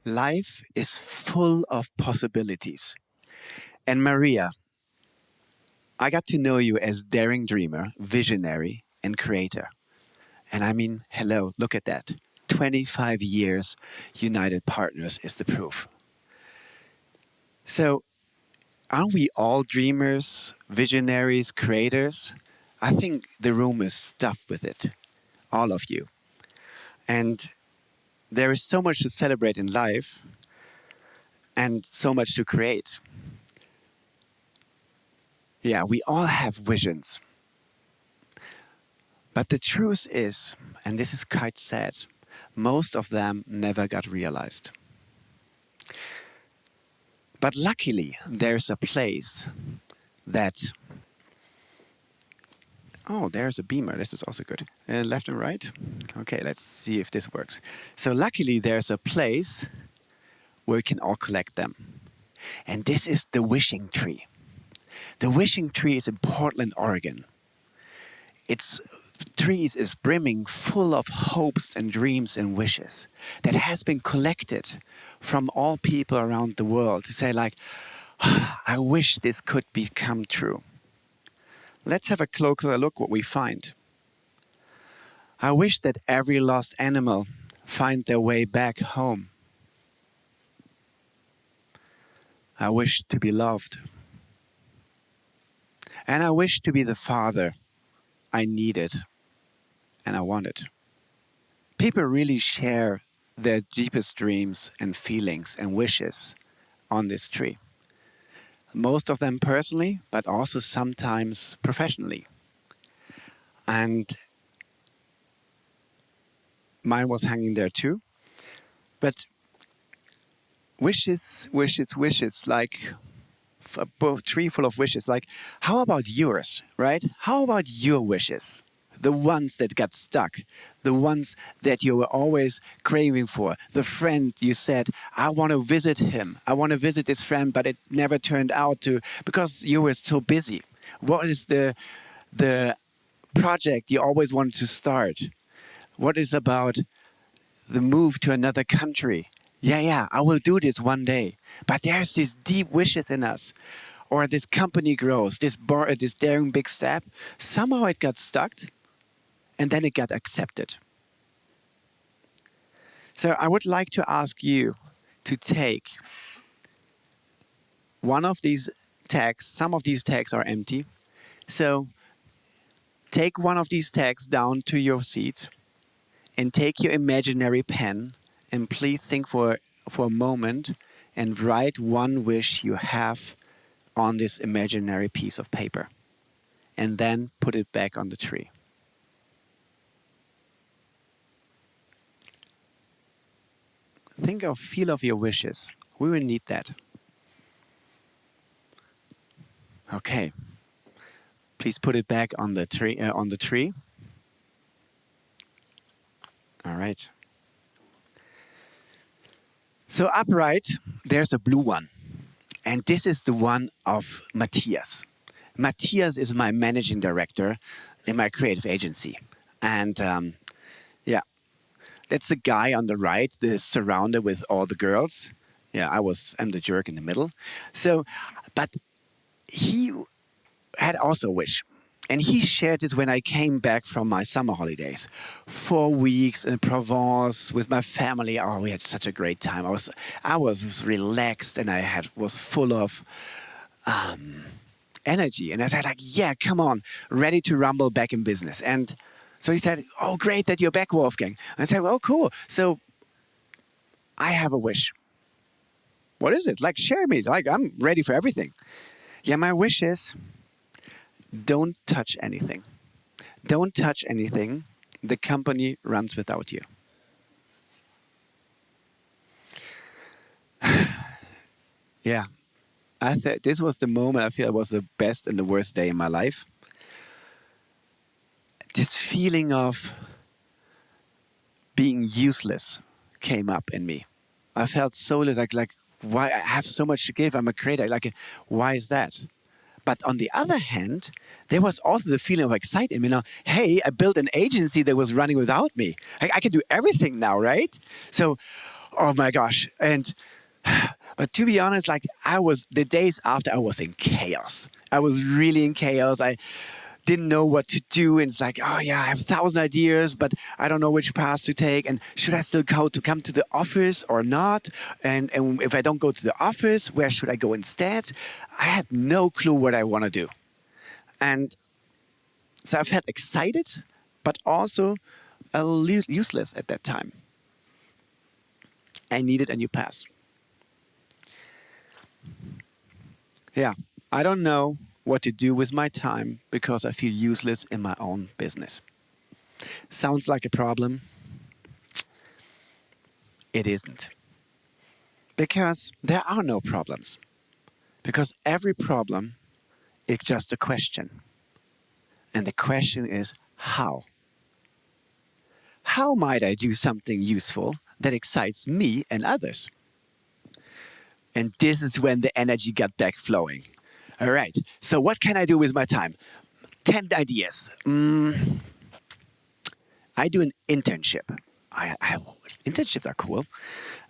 Life is full of possibilities. And Maria, I got to know you as daring dreamer, visionary, and creator. And I mean, hello, look at that. 25 years United Partners is the proof. So, aren't we all dreamers, visionaries, creators? I think the room is stuffed with it, all of you. And there is so much to celebrate in life and so much to create. Yeah, we all have visions. But the truth is, and this is quite sad, most of them never got realized. But luckily, there's a place that... Oh, there's a beamer. This is also good. Left and right? Okay, let's see if this works. So luckily, there's a place where we can all collect them. And this is the wishing tree. The wishing tree is in Portland, Oregon. Its trees is brimming full of hopes and dreams and wishes that has been collected from all people around the world to say like, I wish this could become true. Let's have a closer look what we find. I wish that every lost animal find their way back home. I wish to be loved. And I wish to be the father I needed and I wanted. People really share their deepest dreams and feelings and wishes on this tree. Most of them personally, but also sometimes professionally. And mine was hanging there too. But wishes, like a tree full of wishes. Like, how about yours, right? How about your wishes? The ones that got stuck, the ones that you were always craving for. The friend you said, I want to visit him. I want to visit this friend, but it never turned out to, because you were so busy. What is the project you always wanted to start? What is about the move to another country? Yeah, I will do this one day. But there's these deep wishes in us. Or this company grows, this daring big step. Somehow it got stuck. And then it got accepted. So I would like to ask you to take one of these tags. Some of these tags are empty. So take one of these tags down to your seat and take your imaginary pen and please think for a moment and write one wish you have on this imaginary piece of paper. And then put it back on the tree. Feel of your wishes. We will need that. Okay. Please put it back on the tree. All right. So upright, there's a blue one. And this is the one of Matthias. Matthias is my managing director in my creative agency. And that's the guy on the right, surrounded with all the girls. Yeah, I'm the jerk in the middle. So, but he had also a wish. And he shared this when I came back from my summer holidays. 4 weeks in Provence with my family. Oh, we had such a great time. I was relaxed and was full of energy. And I said like, yeah, come on, ready to rumble back in business. And so he said, oh, great that you're back, Wolfgang. I said, well, cool. So I have a wish. What is it? Like, share me. Like, I'm ready for everything. Yeah, my wish is don't touch anything. Don't touch anything. The company runs without you. Yeah. I thought this was the moment I feel it was the best and the worst day in my life. This feeling of being useless came up in me. I felt so like why I have so much to give. I'm a creator. Why is that? But on the other hand, there was also the feeling of excitement. Hey, I built an agency that was running without me. I can do everything now, right? So, Oh my gosh. But to be honest, like the days after, I was in chaos. I was really in chaos. I didn't know what to do. And it's like, oh yeah, I have 1,000 ideas, but I don't know which path to take. And should I still come to the office or not? And if I don't go to the office, where should I go instead? I had no clue what I want to do. And so I felt excited, but also a little useless at that time. I needed a new path. Yeah, I don't know what to do with my time because I feel useless in my own business. Sounds like a problem. It isn't. Because there are no problems. Because every problem is just a question. And the question is how? How might I do something useful that excites me and others? And this is when the energy got back flowing. All right, so what can I do with my time? 10 ideas. I do an internship. Internships are cool.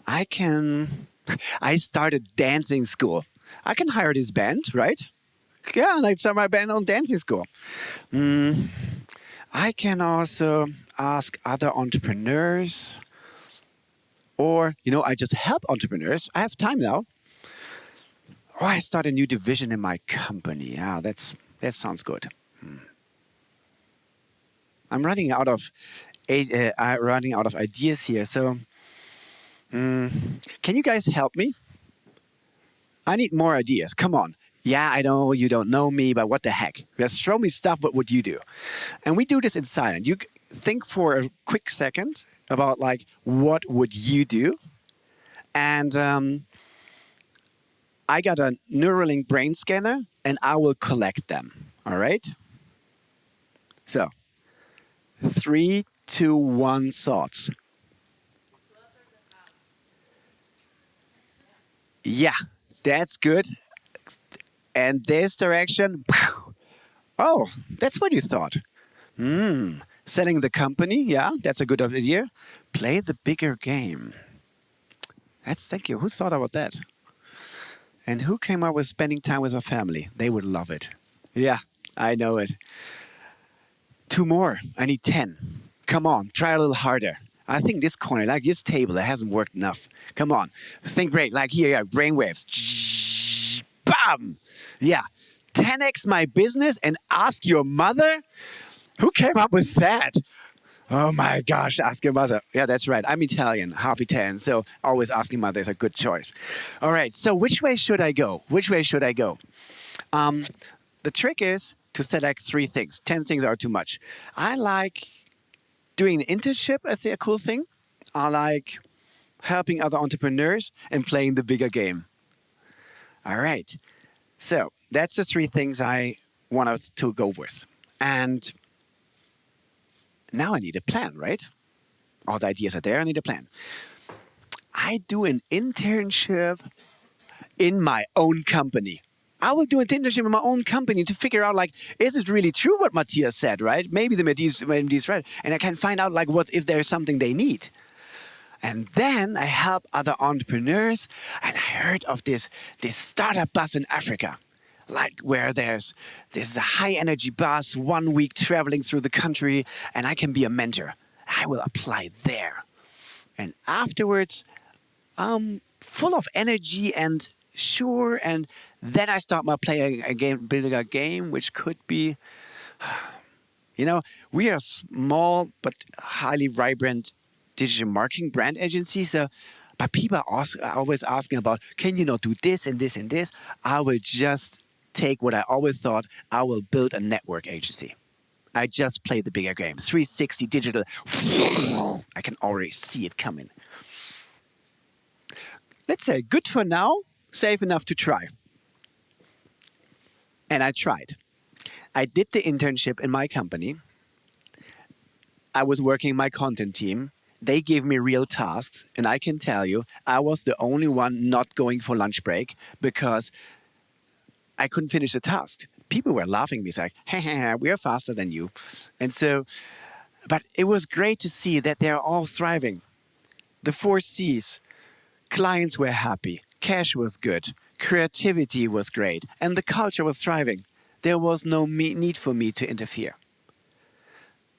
I started dancing school. I can hire this band, right? Yeah, and I start my band on dancing school. I can also ask other entrepreneurs, or, I just help entrepreneurs. I have time now. Or I start a new division in my company. Yeah, that sounds good. I'm running out of ideas here. So, can you guys help me? I need more ideas. Come on. Yeah, I know you don't know me, but what the heck? Just throw me stuff. What would you do? And we do this in silence. You think for a quick second about like what would you do, and I got a Neuralink brain scanner, and I will collect them. All right. So, 3, 2, 1, thoughts. Yeah, that's good. And this direction. Oh, that's what you thought. Selling the company. Yeah, that's a good idea. Play the bigger game. Thank you. Who thought about that? And who came up with spending time with our family? They would love it. Yeah, I know it. 2 more. I need 10. Come on, try a little harder. I think this corner, like this table, it hasn't worked enough. Come on, think great. Like here, yeah, brainwaves. Bam! Yeah, 10x my business and ask your mother? Who came up with that? Oh my gosh, ask your mother. Yeah, that's right. I'm Italian, half Italian, so always asking mother is a good choice. All right, so which way should I go? Which way should I go? The trick is to select 3 things. 10 things are too much. I like doing an internship as a cool thing. I like helping other entrepreneurs and playing the bigger game. All right. So that's the 3 things I wanted to go with. And now I need a plan, right? All the ideas are there. I need a plan. I do an internship in my own company. I will do an internship in my own company to figure out, like, is it really true what Matthias said, right? Maybe the MD is right. And I can find out, like, what if there's something they need. And then I help other entrepreneurs. And I heard of this startup bus in Africa, like where there's a high energy bus, 1 week traveling through the country, and I can be a mentor. I will apply there. And afterwards, I'm full of energy and sure. And then I start my playing a game, building a game, which could be, we are small but highly vibrant digital marketing brand agency. So, but people are always asking about, can you not do this and this and this? I will just take what I always thought. I will build a network agency. I just play the bigger game. 360 digital. I can already see it coming. Let's say good for now, safe enough to try. And I tried. I did the internship in my company. I was working in my content team. They gave me real tasks. And I can tell you, I was the only one not going for lunch break because I couldn't finish the task. People were laughing at me. It's like, hey, we are faster than you. And so, but it was great to see that they're all thriving. The 4 C's. Clients were happy, cash was good, creativity was great, and the culture was thriving. There was no need for me to interfere.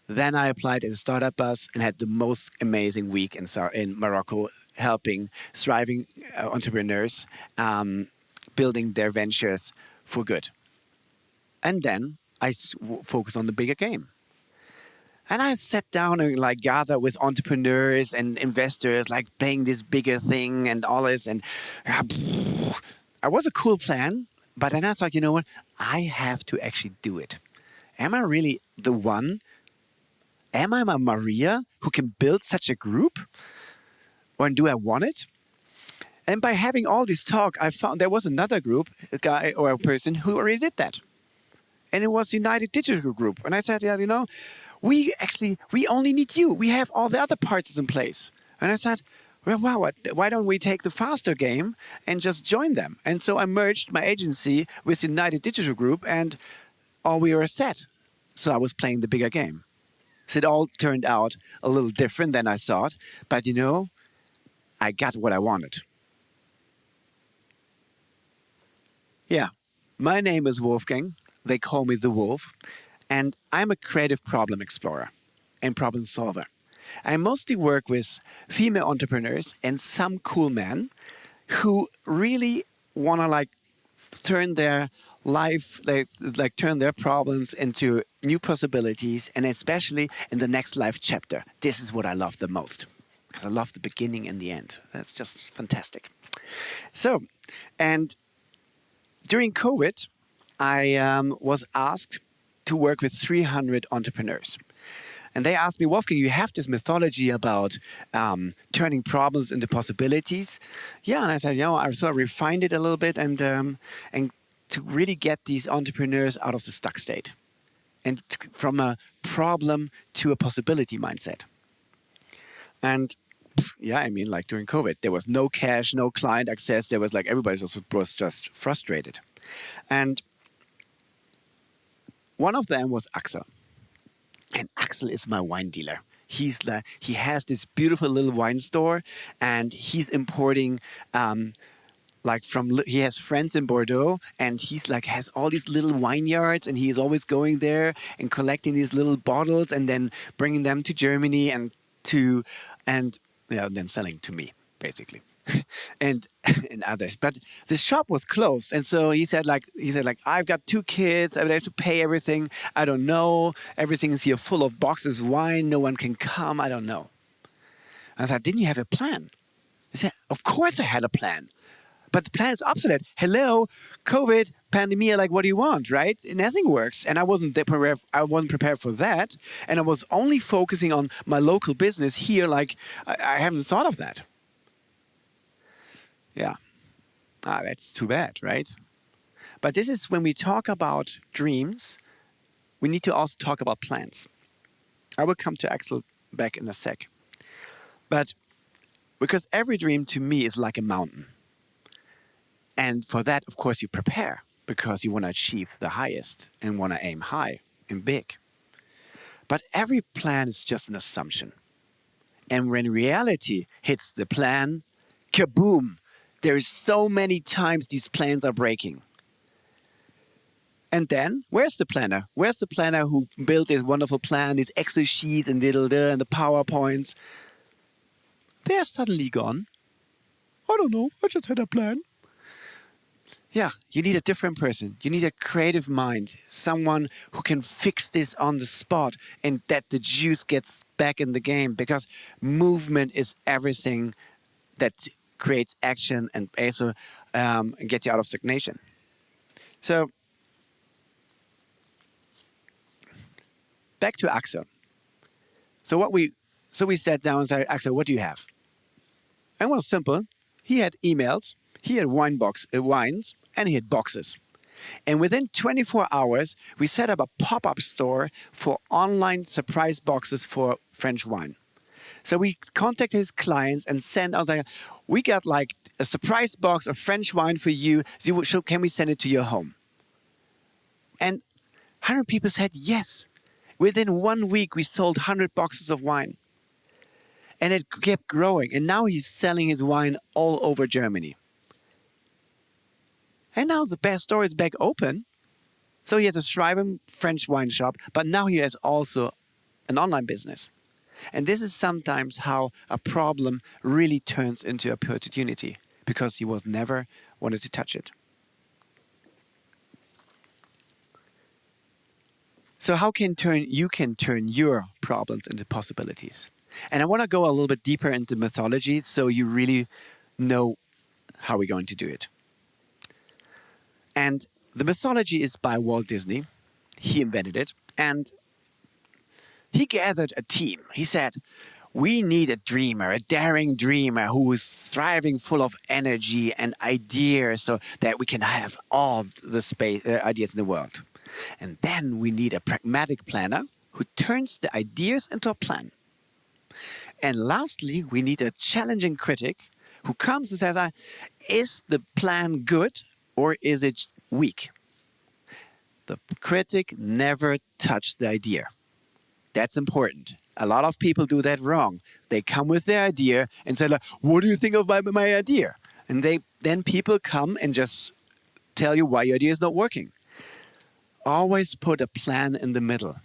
Then I applied at a startup bus and had the most amazing week in Morocco, helping thriving entrepreneurs building their ventures for good. And then I focused on the bigger game. And I sat down and like gathered with entrepreneurs and investors, like playing this bigger thing and all this. And it was a cool plan. But then I thought, you know what? I have to actually do it. Am I really the one? Am I a Maria who can build such a group? Or do I want it? And by having all this talk, I found there was another group, a guy or a person who already did that. And it was United Digital Group. And I said, yeah, you know, we only need you. We have all the other parts in place. And I said, well, wow, why don't we take the faster game and just join them? And so I merged my agency with United Digital Group and all we were set. So I was playing the bigger game. So it all turned out a little different than I thought. But you know, I got what I wanted. Yeah, my name is Wolfgang. They call me the Wolf. And I'm a creative problem explorer and problem solver. I mostly work with female entrepreneurs and some cool men who really want to like turn their life, like turn their problems into new possibilities, and especially in the next life chapter. This is what I love the most because I love the beginning and the end. That's just fantastic. So, and during COVID, I was asked to work with 300 entrepreneurs. And they asked me, Wolfgang, you have this mythology about turning problems into possibilities. Yeah, and I said, you know, I sort of refined it a little bit and to really get these entrepreneurs out of the stuck state and from a problem to a possibility mindset. And yeah, I mean, like during COVID, there was no cash, no client access. There was like everybody was just frustrated. And one of them was Axel. And Axel is my wine dealer. He has this beautiful little wine store, and he's importing he has friends in Bordeaux, and he's like has all these little vineyards, and he's always going there and collecting these little bottles and then bringing them to Germany and then selling to me basically. and others. But the shop was closed, and so he said I've got 2 kids. I would have to pay everything. I don't know. Everything is here full of boxes of wine. No one can come. I don't know. And I thought, didn't you have a plan? He said, of course I had a plan, but the plan is obsolete. Hello, COVID, pandemic. Like, what do you want, right? Nothing works, and I wasn't prepared. I wasn't prepared for that, and I was only focusing on my local business here. Like, I haven't thought of that. Yeah, that's too bad, right? But this is when we talk about dreams, we need to also talk about plans. I will come to Axel back in a sec. But because every dream to me is like a mountain. And for that, of course, you prepare because you want to achieve the highest and want to aim high and big. But every plan is just an assumption. And when reality hits the plan, kaboom! There is so many times these plans are breaking. And then, where's the planner? Where's the planner who built this wonderful plan, these Excel sheets and and the PowerPoints? They're suddenly gone. I don't know, I just had a plan. Yeah, you need a different person. You need a creative mind, someone who can fix this on the spot and that the juice gets back in the game, because movement is everything that creates action and also gets you out of stagnation. So, back to Axel. So we sat down and said, Axel, what do you have? And well, simple. He had emails, he had wines, and he had boxes. And within 24 hours, we set up a pop-up store for online surprise boxes for French wine. So we contacted his clients and sent out like, we got like a surprise box of French wine for you. Can we send it to your home? And 100 people said yes. Within 1 week, we sold 100 boxes of wine. And it kept growing. And now he's selling his wine all over Germany. And now the best store is back open. So he has a Schreiben French wine shop, but now he has also an online business. And this is sometimes how a problem really turns into an opportunity, because he was never wanted to touch it. So how you can turn your problems into possibilities? And I want to go a little bit deeper into mythology so you really know how we're going to do it. And the mythology is by Walt Disney. He invented it. And he gathered a team. He said, we need a dreamer, a daring dreamer who is thriving, full of energy and ideas so that we can have all the ideas in the world. And then we need a pragmatic planner who turns the ideas into a plan. And lastly, we need a challenging critic who comes and says, is the plan good or is it weak? The critic never touched the idea. That's important. A lot of people do that wrong. They come with their idea and say, like, what do you think of my idea? And then people come and just tell you why your idea is not working. Always put a plan in the middle.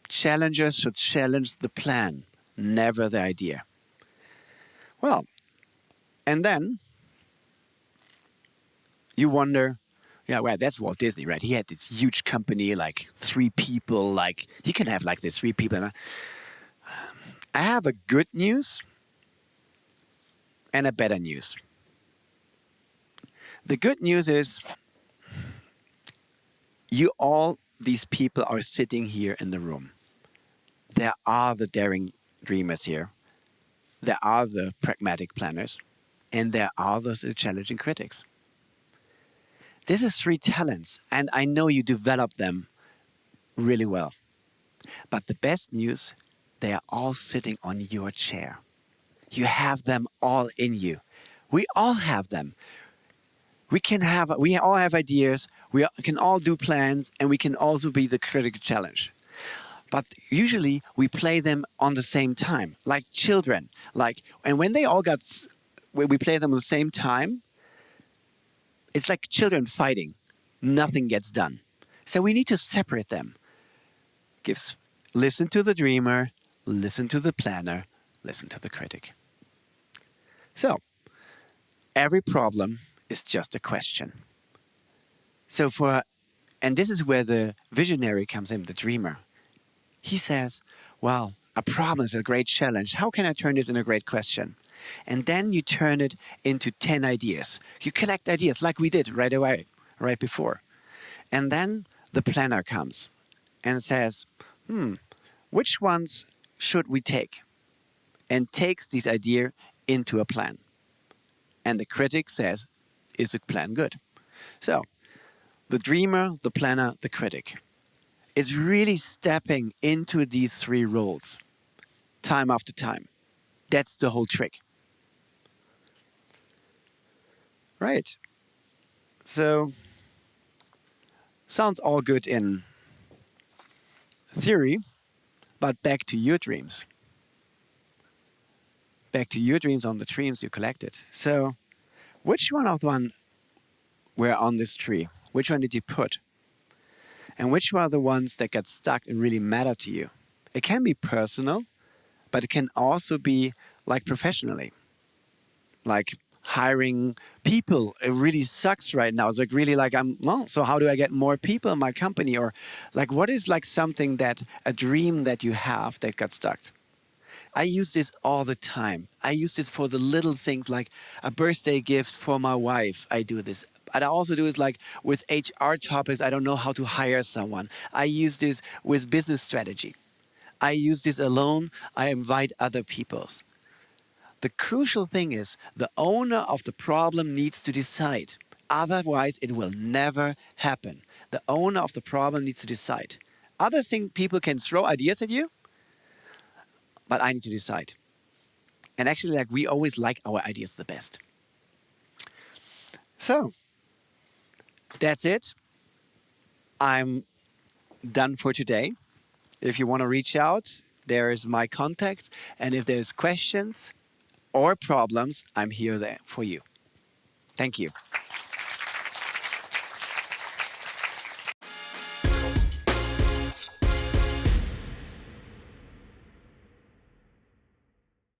Challengers should challenge the plan, never the idea. Well, and then you wonder, yeah, well, that's Walt Disney, right? He had this huge company, like 3 people, like he can have like this 3 people. I have a good news and a better news. The good news is these people are sitting here in the room. There are the daring dreamers here. There are the pragmatic planners. And there are the challenging critics. This is 3 talents, and I know you develop them really well. But the best news, they are all sitting on your chair. You have them all in you. We all have them. We all have ideas, we can all do plans, and we can also be the critical challenge. But usually we play them on the same time, like children. And when we play them at the same time, it's like children fighting. Nothing gets done. So we need to separate them. Listen to the dreamer, listen to the planner, listen to the critic. So, every problem is just a question. And this is where the visionary comes in, the dreamer. He says, well, a problem is a great challenge. How can I turn this into a great question? And then you turn it into 10 ideas. You collect ideas like we did right away, right before. And then the planner comes and says, which ones should we take? And takes this idea into a plan. And the critic says, is the plan good? So, the dreamer, the planner, the critic is really stepping into these 3 roles time after time. That's the whole trick. Right. So, sounds all good in theory, but back to your dreams. Back to your dreams on the dreams you collected. So, which one of the one were on this tree? Which one did you put? And which were the ones that got stuck and really matter to you? It can be personal, but it can also be like professionally. Like hiring people, it really sucks right now. It's like really like so how do I get more people in my company? Or like what is like something a dream that you have that got stuck? I use this all the time. I use this for the little things like a birthday gift for my wife. I do this. But I also do this like with HR topics. I don't know how to hire someone. I use this with business strategy. I use this alone. I invite other people. The crucial thing is the owner of the problem needs to decide. Otherwise, it will never happen. The owner of the problem needs to decide. People can throw ideas at you, but I need to decide. And actually, like we always like our ideas the best. So, that's it. I'm done for today. If you want to reach out, There is my contact. And if there's questions or problems, I'm here there for you. Thank you.